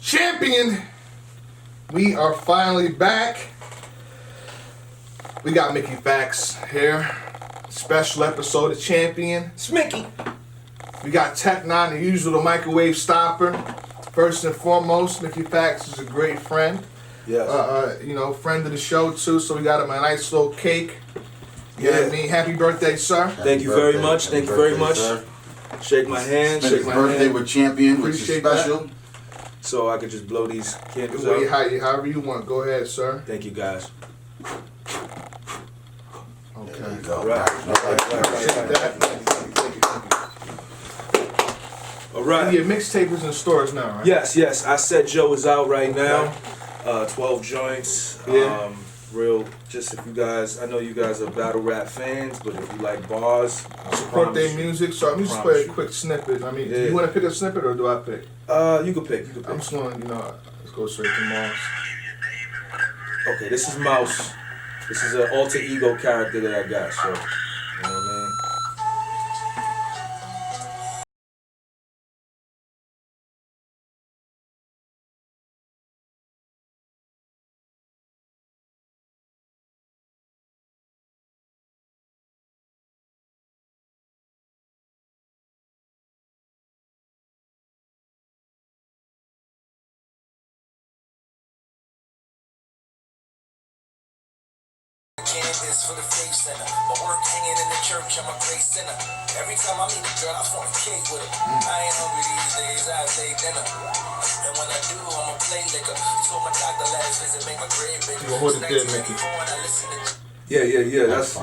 Champion, we are finally back. We got Mickey Facts here. Special episode of Champion. Smicky. We got Tech Nine, the usual, the microwave stopper. First and foremost, Mickey Facts is a great friend. Yes. Friend of the show too. So we got him a nice little cake. You know what I mean? Happy birthday, sir. Thank you very much. Thank you very much. Sir. Shake my hand. Spent his birthday with Champion, which is Appreciate special. So I could just blow these candles Wait, out. however you want. Go ahead, sir. Thank you guys. Okay. There you go. Right. All right. Your mixtape is in stores now, right? Yes. I said Joe is out right now. 12 joints. Yeah. Just if you guys, I know you guys are battle rap fans, but if you like bars, I Support their promise you. music. So let me just play a quick snippet. I mean, do you want to pick a snippet or do I pick? You can pick. I'm just going to, let's go straight to Mouse. Okay, this is Mouse. This is an alter ego character that I got, so, you know what I mean? Canvas for the faith center. My work hanging in the church, I'm a great sinner. Every time I meet a girl, I fornicate with her. I ain't hungry these days, I take dinner. And when I do, I'ma play liquor. Told my doctor last visit, make my grade bigger. You hold it there, Mickey. Yeah. That's,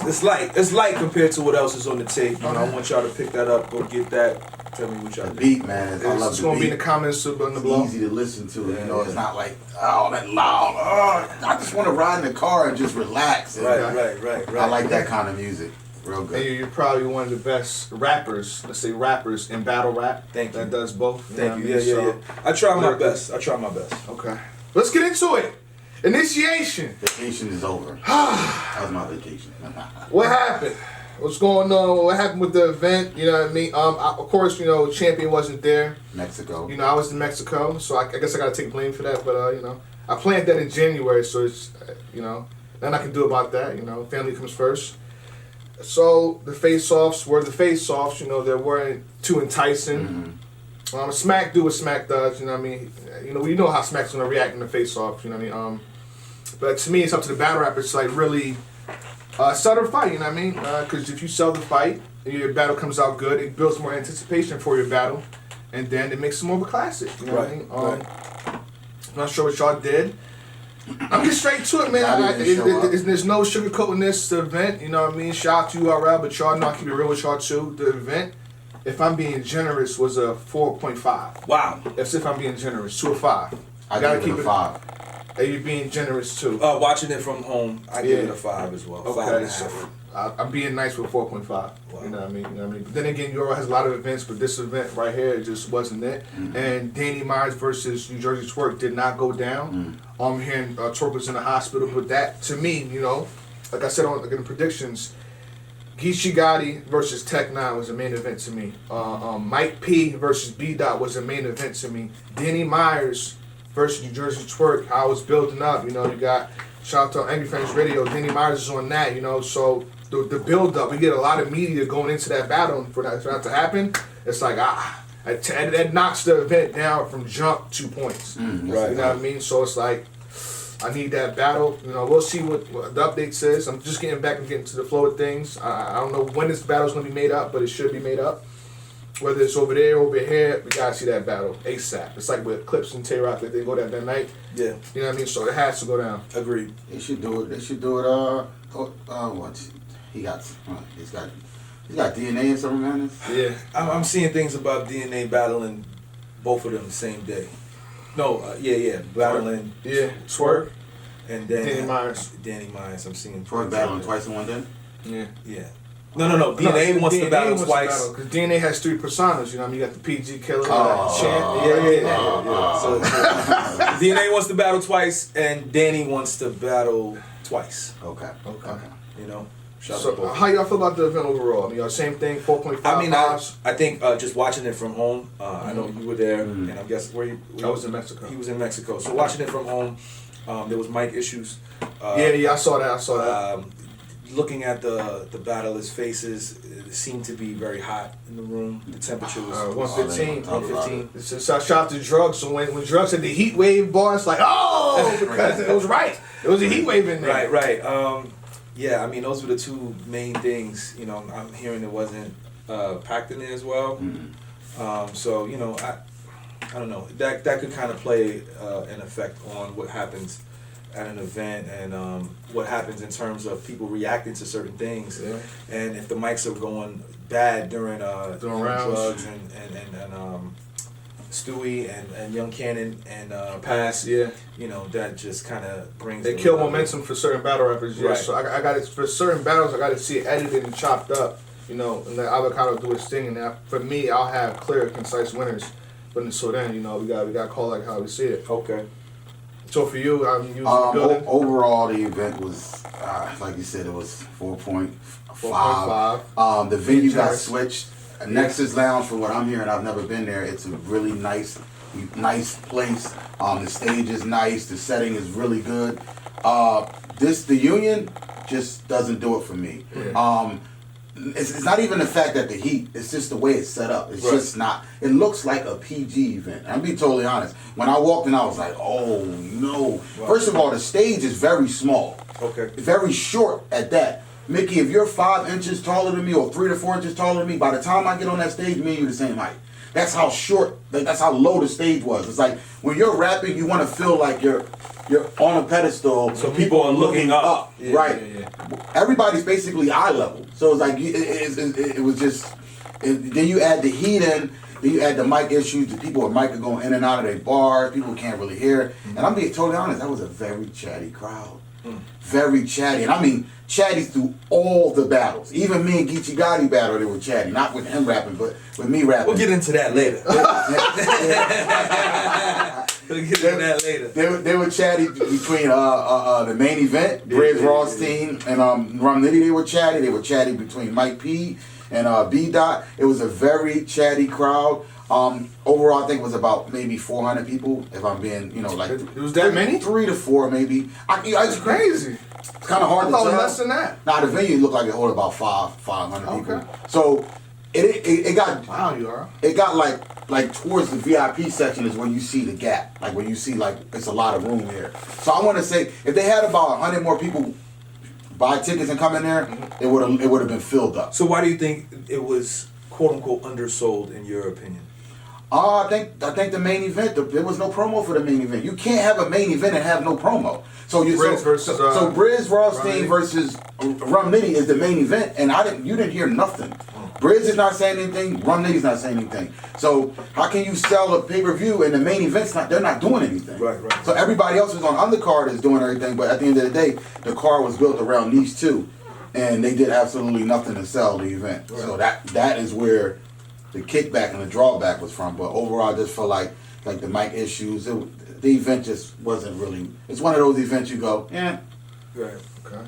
it's light. It's light compared to what else is on the tape. You know, I want y'all to pick that up, go get that. Tell me what y'all The think. beat, man. I love It's the going to be beat. in the comments on the It's blog. easy to listen to. Yeah, It's not like, oh, that loud. Oh, I just want to ride in the car and just relax. Right. I like that kind of music. Real And good. you're probably one of the best rappers, let's say rappers, in battle rap. Thank you. That does both. Thank you. know what I mean? Yeah. I try my best. Okay. Let's get into it. Initiation. Vacation is over. That was my vacation. What happened? What's going on? What happened with the event? You know what I mean? Of course, Champion wasn't there. Mexico. I was in Mexico, so I guess I got to take blame for that. But, I planned that in January, so it's, nothing I can do about that. Family comes first. So the face-offs were the face-offs. They weren't too enticing. Smack do what Smack does. You know what I mean? We know how Smack's gonna react in the face-off. You know what I mean? But to me, it's up to the battle rappers to really sell the fight. You know what I mean? Because if you sell the fight, and your battle comes out good, it builds more anticipation for your battle, and then it makes it more of a classic. You know what I mean? I'm not sure what y'all did. I'm getting straight to it, man. There's no sugarcoating this event. You know what I mean? Shout out to URL, but y'all know I keep it real with y'all too. The event, if I'm being generous, was a 4.5. Wow. If I'm being generous, 2 or 5. I gotta keep it a 5. And you're being generous too. Watching it from home, I give it a 5 as well. 5.5. So I'm being nice with 4.5. Wow. You know what I mean? But then again, URL has a lot of events, but this event right here it just wasn't it. And Danny Myers versus New Jersey Twerk did not go down. I'm hearing Twerk was in the hospital, but that to me, like I said on the predictions, Geechee Gotti versus Tech Nine was a main event to me. Mike P versus B Dot was a main event to me. Danny Myers versus New Jersey Twerk, how it's building up. You got shout out to Angry Friends Radio. Danny Myers is on that. So the build up, we get a lot of media going into that battle, and for that to happen, it's like that knocks the event down from jump 2 points. Right. You know what I mean? So it's like, I need that battle. We'll see what the update says. I'm just getting back and getting to the flow of things. I don't know when this battle's going to be made up, but it should be made up. Whether it's over there, over here, we got to see that battle ASAP. It's like with Clips and Tay-Rock, that they go down that night. Yeah. You know what I mean? So it has to go down. Agreed. They should do it. What? He's got DNA and something on this. Yeah. I'm seeing things about DNA battling both of them the same day. No, battling Twerk. and then Danny Myers. Danny Myers. I'm seeing Twerk battling twice in one day. Yeah. No. DNA wants to battle twice. Because DNA has 3 personas. You know what I mean? You got the PG killer, Yeah. So DNA wants to battle twice, and Danny wants to battle twice. Okay. Shout out to So both. how y'all feel about the event overall? I mean, same thing, 4.5 I mean, miles. I think just watching it from home, I know you were there, and I guess where I was in Mexico. He was in Mexico. So watching it from home, there was mic issues. Yeah, I saw that. Looking at the battlers' faces, it seemed to be very hot in the room. The temperature was 115. 115. It's a shout out to Drugs. So when Drugs had the heat wave bar, it's like, oh, because it was right. It was a heat wave in there. Right. Yeah, I mean, those were the two main things. You know, I'm hearing it wasn't packed in there as well. So, you know, I don't know. That could kind of play an effect on what happens at an event and what happens in terms of people reacting to certain things. Yeah. And if the mics are going bad during rounds. Drugs and Stewie and Young Cannon and Pass, Yeah. you know, that just kind of brings. They kill momentum for certain battle rappers, yeah. Right. So I got it for certain battles. I got to see it edited and chopped up, you know, and let Avocado do his thing. And that, for me, I'll have clear, concise winners. But until then, you know, we got to call like how we see it. Okay. So for you, you was building Overall, the event was, like you said, it was 4.5. 4.5. The venue got Generous. switched. Nexus Lounge, from what I'm hearing, I've never been there. It's a really nice place. The stage is nice. The setting is really good. The Union just doesn't do it for me. Yeah. It's not even the fact that the heat, it's just the way it's set up. It's Right. just not, it looks like a PG event. I'm being totally honest. When I walked in, I was like, oh no. Wow. First of all, the stage is very small. Okay. Very short at that. Mickey, if you're 5 inches taller than me or 3 to 4 inches taller than me, by the time I get on that stage, me and you the same height. That's how short, that's how low the stage was. It's like when you're rapping, you want to feel like you're on a pedestal. So people are looking up. Yeah, right. yeah. Everybody's basically eye level. So it's like it was just. Then you add the heat in. Then you add the mic issues. The people with mic are going in and out of their bars. People can't really hear. And I'm being totally honest. That was a very chatty crowd. Very chatty, and I mean chatty through all the battles. Even me and Geechee Gotti battle, they were chatty. Not with him rapping, but with me rapping. We'll get into that later. We'll get into that later. They were chatty between the main event, Briz Rothstein and Rum Nitty. They were chatty. They were chatty between Mike P and B Dot. It was a very chatty crowd. Overall, I think it was about maybe 400 people. If I'm being, like It was that many? 3 to 4 maybe. That's crazy. It's kind of hard I to thought it tell. was less than that. Nah, the venue looked like it held about 500 people. Okay. So it got Wow, you are. it got like towards the VIP section is when you see the gap, like when you see like it's a lot of room here. So I want to say if they had about 100 more people buy tickets and come in there, it would have been filled up. So why do you think it was quote unquote undersold in your opinion? I think the main event, there was no promo for the main event. You can't have a main event and have no promo. So Briz versus, so Briz Rothstein Rum Nitty. versus Rum Nitty is the main event, and you didn't hear nothing. Briz is not saying anything. Rum Nitty's not saying anything. So how can you sell a pay-per-view and the main event's they're not doing anything? Right. So everybody else who's on undercard is doing everything, but at the end of the day, the card was built around these two, and they did absolutely nothing to sell the event. Right. So that is where the kickback and the drawback was from. But overall, I just felt like the mic issues, the event just wasn't really. It's one of those events you go, yeah. Right. Okay.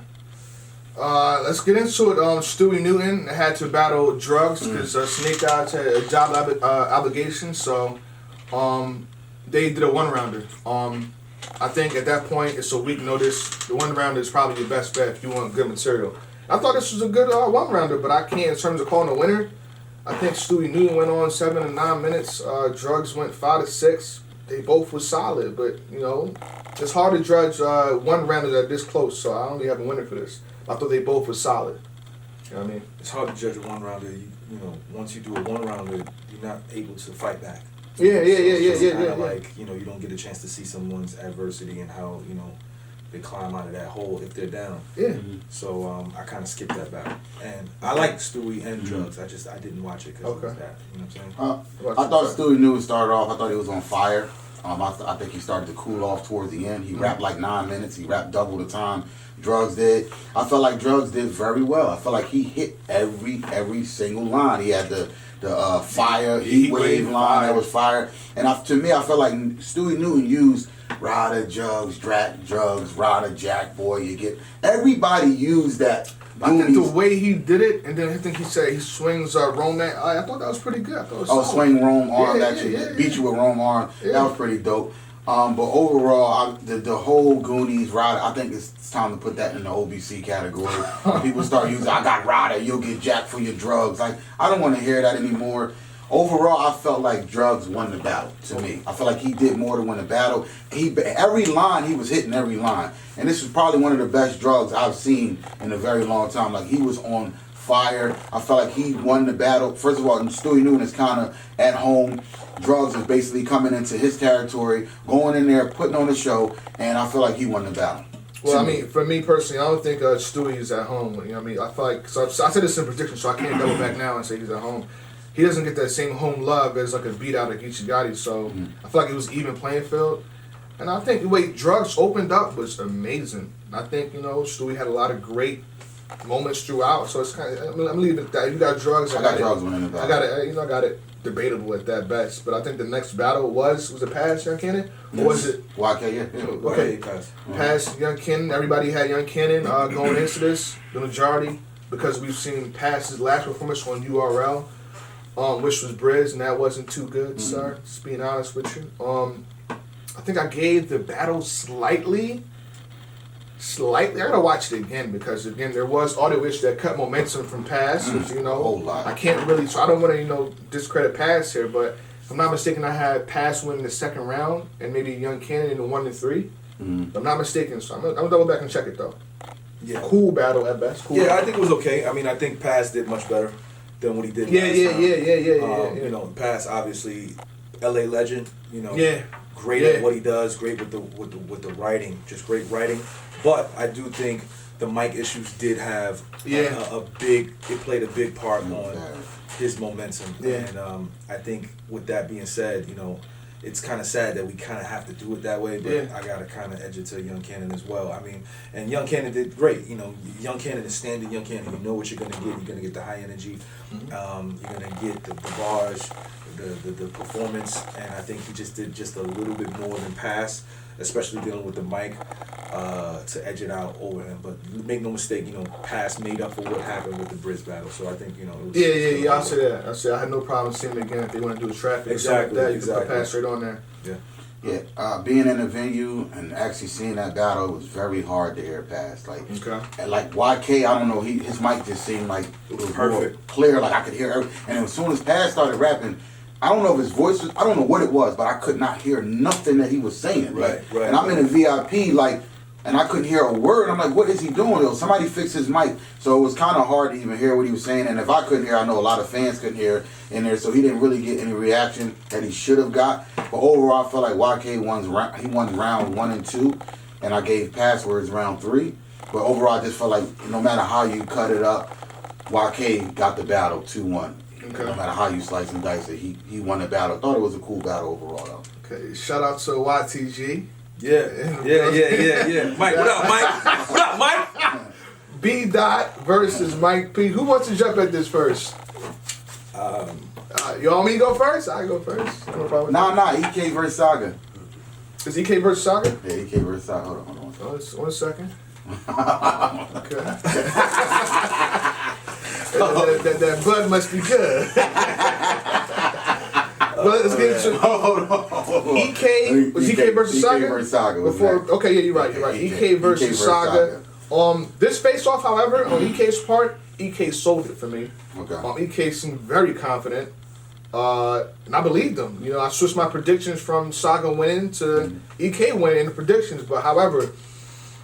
Let's get into it. Stewie Newton had to battle Drugs because Snake Eyes had a job obligation, so they did a one-rounder. I think at that point it's a week notice. The one-rounder is probably your best bet if you want good material. I thought this was a good one-rounder, but I can't in terms of calling a winner. I think Stewie Newton went on 7 to 9 minutes. Drugs went 5 to 6. They both were solid, but it's hard to judge one-rounders that this close. So I don't really have a winner for this. I thought they both were solid. You know what I mean? It's hard to judge a one rounder. Once you do a one rounder, you're not able to fight back. Yeah. Like you don't get a chance to see someone's adversity and how they climb out of that hole if they're down. Yeah. So I kind of skipped that battle, and I like Stewie and Drugs. I didn't watch it because Okay. of that. You know what I'm saying? I thought Stewie Newton started off. I thought he was on fire. I think he started to cool off towards the end. He rapped like 9 minutes. He rapped double the time Drugs did. I felt like Drugs did very well. I felt like he hit every single line. He had the fire heat wave line that was fire. And to me, I felt like Stewie Newton used Ryder, Jugs, Ryder, Jack Boy. You get everybody used that. I think the Goonies. way he did it, and then I think he said he swings Roman. I thought that was pretty good. I thought it was Oh, solid. swing Rome arm, Yeah, that yeah, shit yeah, beat you with Rome arm. Yeah. That was pretty dope. But overall, the whole Goonies Ryder, I think it's time to put that in the OBC category. When people start using, I got Ryder, you'll get jacked for your drugs. Like, I don't want to hear that anymore. Overall, I felt like Drugs won the battle to me. I feel like he did more to win the battle. Every line, he was hitting every line. And this was probably one of the best Drugs I've seen in a very long time. Like, he was on fire. I felt like he won the battle. First of all, Stewie Newton is kind of at home. Drugs is basically coming into his territory, going in there, putting on a show, and I feel like he won the battle. Well, To I me. mean, for me personally, I don't think Stewie is at home. You know what I mean? I feel like, so I said this in prediction, so I can't double back now and say he's at home. He doesn't get that same home love as like a beat out of Geechee Gotti, so I feel like it was even playing field. And I think the way Drugs opened up was amazing. I think, Stewie had a lot of great moments throughout, so it's kind of, I'm leaving it at that. You got Drugs, I got Drugs winning the battle. I got it debatable at that best, but I think the next battle was it Pass Young Cannon? Or was it YK, yeah. Okay. Pass. Pass Young Cannon? Everybody had Young Cannon going into this, the majority, because we've seen Pass's last performance on URL, which was Briz, and that wasn't too good, sir. Just being honest with you. I think I gave the battle slightly. I gotta watch it again because again there was audio issues that cut momentum from Pass, which whole lot. I can't really. So I don't want to discredit Pass here, but if I'm not mistaken, I had Pass win the second round and maybe Young Cannon in the 1 and 3. If I'm not mistaken, so I'm gonna double back and check it though. Yeah. Cool battle at best. Cool Yeah, I battle. think it was okay. I mean, I think Pass did much better than what he did Yeah, last yeah, time. yeah, yeah. You know, Pass obviously, LA legend. You know, Yeah. great Yeah. at what he does. Great with the writing, just great writing. But I do think the mic issues did have a big. It played a big part on his momentum. Yeah. And I think with that being said, it's kind of sad that we kind of have to do it that way, but Yeah. I got to kind of edge it to Young Cannon as well. I mean, and Young Cannon did great. Young Cannon is standard Young Cannon. You know what you're going to get. You're going to get the high energy. You're going to get the bars, the performance, and I think he just did just a little bit more than Pass, especially dealing with the mic to edge it out over him. But make no mistake, Pass made up for what happened with the Briz battle. So I think, it was... Yeah. I say that. I had no problem seeing it again if they want to do a traffic or something like that. You can put Pass straight on there. Yeah. Yeah, being in the venue and actually seeing that battle was very hard to hear Pass. Like, Okay. and like YK, I don't know, his mic just seemed like it was Perfect. more clear. Like I could hear everything. And as soon as Pass started rapping, I don't know if his voice was, I don't know what it was, but I could not hear nothing that he was saying. Right. And I'm in a VIP, and I couldn't hear a word. I'm like, what is he doing? Yo, somebody fix his mic. So it was kind of hard to even hear what he was saying. And if I couldn't hear, I know a lot of fans couldn't hear in there. So he didn't really get any reaction that he should have got. But overall, I feel like YK won round 1 and 2. And I gave Passwords round 3. But overall, I just felt like no matter how you cut it up, YK got the battle 2-1. Okay. No matter how you slice and dice it, he won the battle. Thought it was a cool battle overall, though. Okay. Shout out to YTG. Yeah. Mike, what up, Mike? What up, Mike? B. Dot versus Mike P. Who wants to jump at this first? You want me to go first? I go first. No problem with Nah, EK versus Saga. that. Is EK versus Saga? Yeah, EK versus Saga. Hold on. Oh, it's 1 second. Okay. that blood must be good. But let's get into EK. Was EK versus Saga? EK versus Saga. Before, okay, yeah, you're right. EK versus Saga. This face-off, however, on EK's part, EK sold it for me. Okay. EK seemed very confident, and I believed him. I switched my predictions from Saga winning to EK winning in the predictions. But however,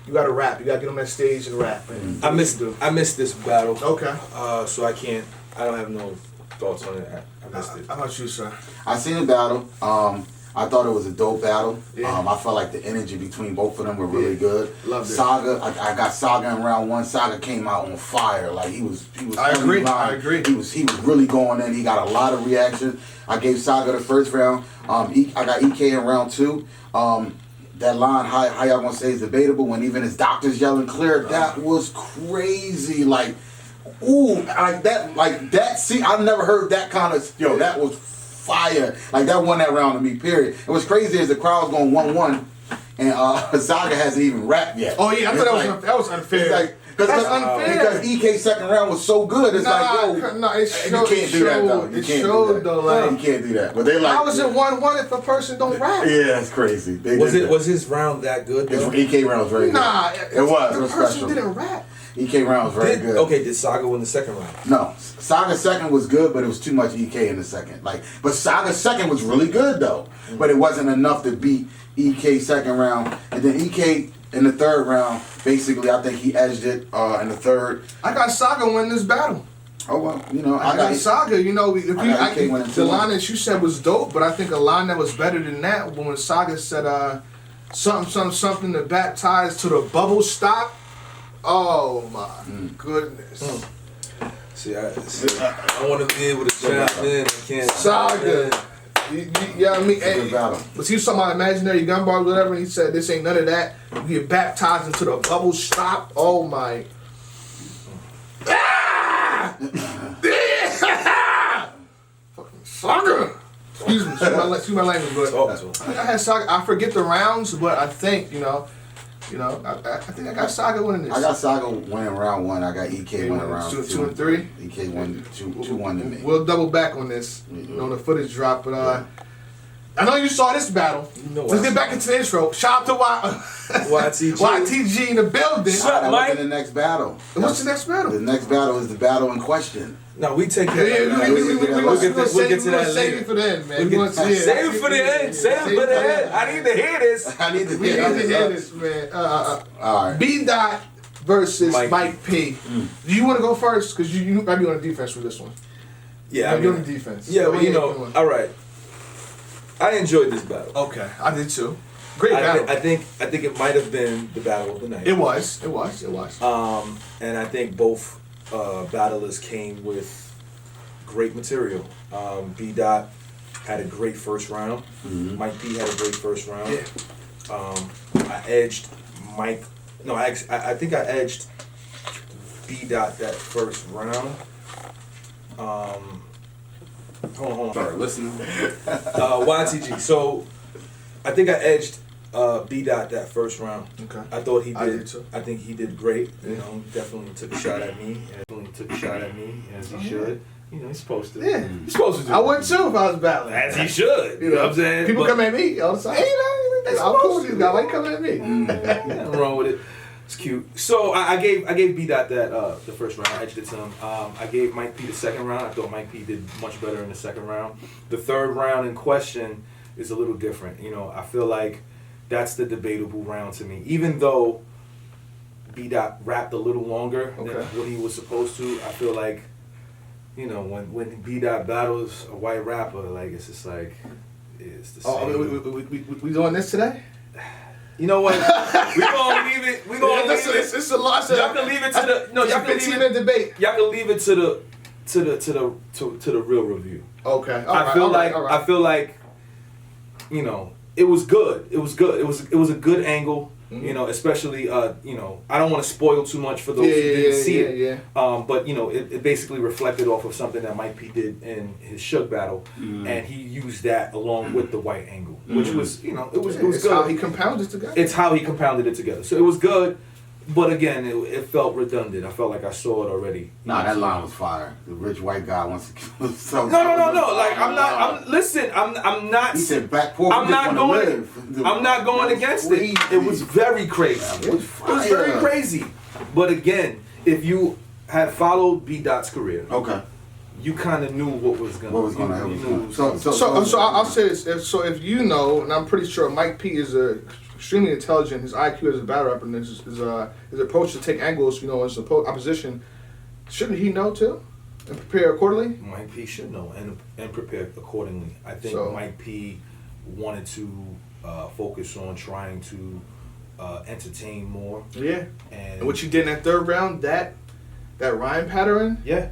you got to rap. You got to get on that stage and rap. And I missed this battle. Okay. So I don't have no thoughts on it. I missed it. How about you, sir? I seen the battle. I thought it was a dope battle. Yeah. I felt like the energy between both of them were really good. Loved it. Saga, I got Saga in round 1. Saga came out on fire. Like he was. I agree. line. I agree. He was really going in. He got a lot of reaction. I gave Saga the first round. I got EK in round 2. That line, how y'all gonna say is debatable when even his doctor's yelling clear. That was crazy. Like, ooh, like that. See, I've never heard that kind of. That was fire. Like that won that round to me. Period. And what's crazy is the crowd's going 1-1, and Saga hasn't even rapped yet. Oh yeah, I thought It's that was unfair. It's like, That's unfair. Because EK's second round was so good. It's like, yo, it you showed, can't do that though. You it can't showed do that. though, like, You can't do that. But they like. how is it 1-1 if a person don't rap? Yeah, it's crazy. They Was did it that. was his round that good? His Though? EK round was very Nah, good. It was. It the was person special. didn't rap. EK round was very good. Okay, did Saga win the second round? No, Saga's second was good, but it was too much EK in the second. But Saga's second was really good though, but it wasn't enough to beat EK's second round. And then EK in the third round, basically, I think he edged it in the third. I got Saga win this battle. Oh well, you know, I got Saga. You know, if I got EK winning the too. line that you said was dope, but I think a line that was better than that when Saga said something to baptize to the bubble stop. Oh my goodness. See, I want to be able to chime in. I can't. Saga. Yeah, I mean, It's a good battle. but he was talking about imaginary gun bars, whatever, and he said this ain't none of that. You get baptized into the bubble stop. Oh my. Fucking Saga. Excuse me, excuse my language, but Talk to him. I had Saga. I forget the rounds, but I think I think I got Saga winning this. I got Saga winning round one. I got EK winning round two, two. 2 and 3. EK won 2-1 to me. We'll double back on this on the footage drop, but I know you saw this battle. know Let's I get back into the intro. Shout out to YTG. YTG in the building. Shut up, That Mike. was in the next battle. What's the next battle? The next battle is the battle in question. No, we take Yeah, care of that. we'll get that. We'll get to that Save later. it for the end, man. We'll We get- want to see it. Save it for the end. Save it for the end. I need to hear this. I need to We need to hear this, man. All right. B. Dot versus Mike Mike P. Do you want to go first? Because you might be on the defense for this one. Yeah, I You're mean, on the defense. yeah, So, well, you know, all right. I enjoyed this battle. Okay, I did too. Great battle. I think it might have been the battle of the night. It was. And I think both battlers came with great material. B. Dot had a great first round. Mike P had a great first round. Yeah. I edged Mike. No, I think I edged B. Dot that first round. Hold on. Sorry, listening. YTG. So I think I edged B. Dot that first round. Okay. I thought he I did. did too. I think he did great. You know, definitely took a shot at me. As he should. You know, he's supposed to. Yeah. He's supposed to do. I would too if I was battling. As he should. You know what I'm saying? People But- come at me all the time. They I'm cool supposed with to. these guys. Why you coming at me? Nothing wrong with it. It's cute. So I gave B. Dot that the first round. I edged it to him. I gave Mike P the second round. I thought Mike P did much better in the second round. The third round in question is a little different. You know, I feel like that's the debatable round to me. Even though B. Dot rapped a little longer than Okay. what he was supposed to, I feel like, you know, when B. Dot battles a white rapper, like it's just like it's the same. Oh, we doing this today? You know what? We gonna leave it. We gonna leave it. It's a lot. Y'all can leave it to the no. Y'all can leave 15-minute it. debate. Y'all can leave it to the real review. Okay. I feel like you know it was good. It was good. It was a good angle. You know, especially you know, I don't want to spoil too much for those who didn't see it. But you know, it basically reflected off of something that Mike P did in his Suge battle, and he used that along with the white angle, which was, you know, it was It's good. how he compounded together. It's how he compounded it together. So it was good, but again, it felt redundant. I felt like I saw it already. Nah, that line was fire. The rich white guy wants to kill himself. No. Like I'm not. He said black poor. I'm not going. I'm not going That was against crazy. it. It was very crazy. That It was was very fire. crazy. But again, if you had followed B. Dot's career, Okay. you kind of knew what was gonna. What was gonna you happen? knew- So I'll say this. So if you know, and I'm pretty sure Mike P is extremely intelligent. His IQ as a battle rapper and his approach to take angles, you know, as opposition. Shouldn't he know too, and prepare accordingly? Mike P should know and prepare accordingly. I think So- Mike P wanted to focus on trying to entertain more. Yeah. And And what you did in that third round, that rhyme pattern, yeah.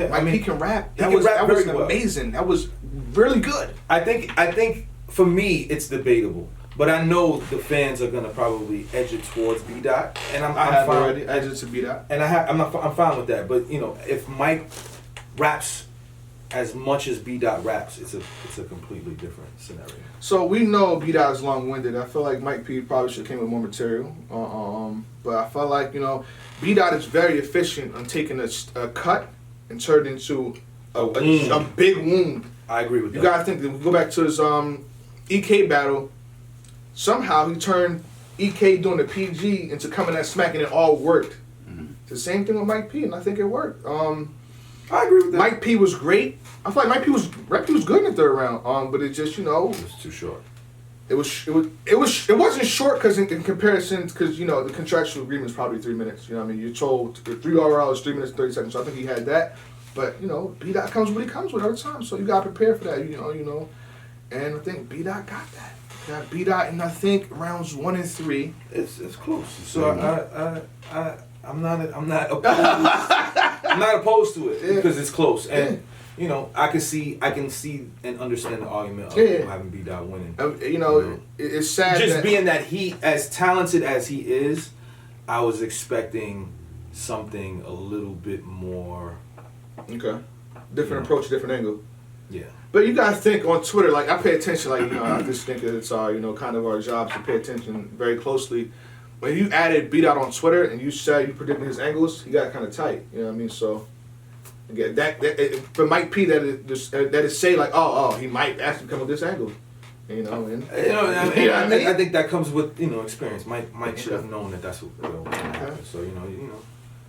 Mike P can rap. he can rap that was very well. amazing. That was really good. I think for me it's debatable, but I know the fans are gonna probably edge it towards B. Dot, and I'm I have fine. already. I just to beat that. And I'm fine with that. But you know, if Mike raps as much as B Dot raps, it's a completely different scenario. So we know B Dot is long winded. I feel like Mike P probably should have came with more material. But I feel like B Dot is very efficient on taking a cut and turned into a big wound. I agree with that. You gotta think that we go back to his EK battle. Somehow he turned EK doing the PG into coming at smack, and it all worked. It's the same thing with Mike P, and I think it worked. I agree with that. Mike P was great. I feel like Mike P was good in the third round. But it just It was too short. it wasn't short because in comparison, because the contractual agreement is probably 3 minutes. You know what I mean? You're told 3 hours, 3 minutes, 30 seconds. So I think he had that. But B Dot comes what he comes with every time. So you gotta prepare for that. And I think B Dot got that. Got B Dot in I think rounds 1 and 3. It's close. So I'm not opposed. I'm not opposed to it because it's close, and I can see and understand the argument of having B Dot winning. It's sad. Just being that he, as talented as he is, I was expecting something a little bit more. Okay. Different approach, different angle. Yeah. But you guys think on Twitter, like I pay attention, I just think that it's our, kind of our job to pay attention very closely. When you added B Dot on Twitter and you said you predicted his angles, he got kind of tight. You know what I mean? So again, for Mike P, that is say like, he might actually come with this angle. I think that comes with experience. Mike should have known that that's what was gonna happen. So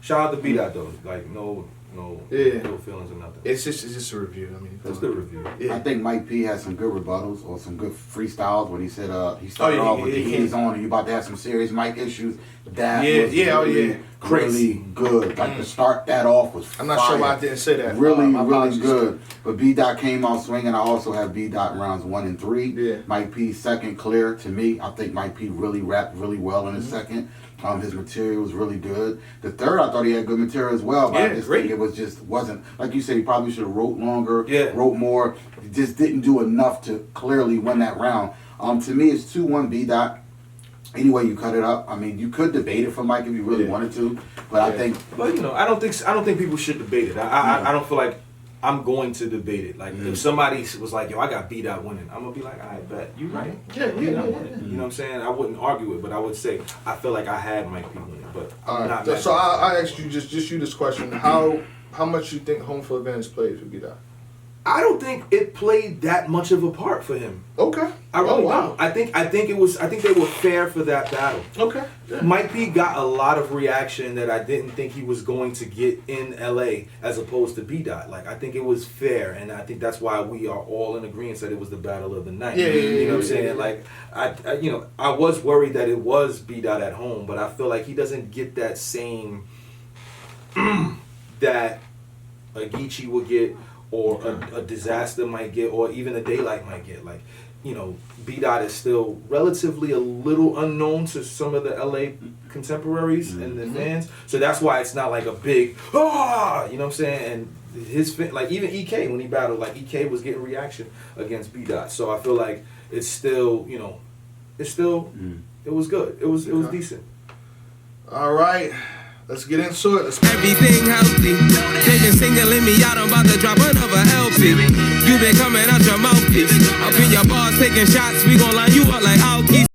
shout out to B Dot though. Like no feelings or nothing. It's just a review. I mean, It's the review. Yeah. I think Mike P had some good rebuttals or some good freestyles when he said he started off with the he's on and you about to have some serious mic issues. That was really good. Like to start that off was I'm not fire. sure why I didn't say that. Really, My really apologies. good. But B Dot came out swinging. I also have B Dot rounds 1 and 3. Yeah. Mike P second clear to me. I think Mike P really rapped really well in the second. His material was really good. The third, I thought he had good material as well. But I just think it wasn't like you said. He probably should have wrote longer, wrote more. He just didn't do enough to clearly win that round. To me, it's 2-1 B Dot. Any way you cut it up, I mean, you could debate it for Mike if you really wanted to, but I think. But I don't think people should debate it. I don't feel like I'm going to debate it. Like if somebody was like, "Yo, I got B Dot winning," I'm gonna be like, "I bet you right." Yeah. You know what I'm saying? I wouldn't argue it, but I would say I feel like I had Mike P winning, but I'm not. So I asked you just you this question: How much you think home field advantage plays with B Dot? I don't think it played that much of a part for him. Okay. I really don't. I think they were fair for that battle. Okay. Yeah. Mike P got a lot of reaction that I didn't think he was going to get in LA as opposed to B Dot. Like I think it was fair, and I think that's why we are all in agreement that it was the battle of the night. You know what I'm saying? Like I was worried that it was B Dot at home, but I feel like he doesn't get that same that a Geechee would get, or a Disaster might get, or even a Daylight might get. Like, B Dot is still relatively a little unknown to some of the LA contemporaries and the fans. So that's why it's not like a big, you know what I'm saying? And his, like even EK, when he battled, like EK was getting reaction against B Dot. So I feel like it's still, it was good. It was decent. All right. Let's get into it. Everything healthy. They been singling me out, I'm about to drop another LP. You been coming out your mouthpiece. Up in your bars taking shots, we gon' line you up like Alfie.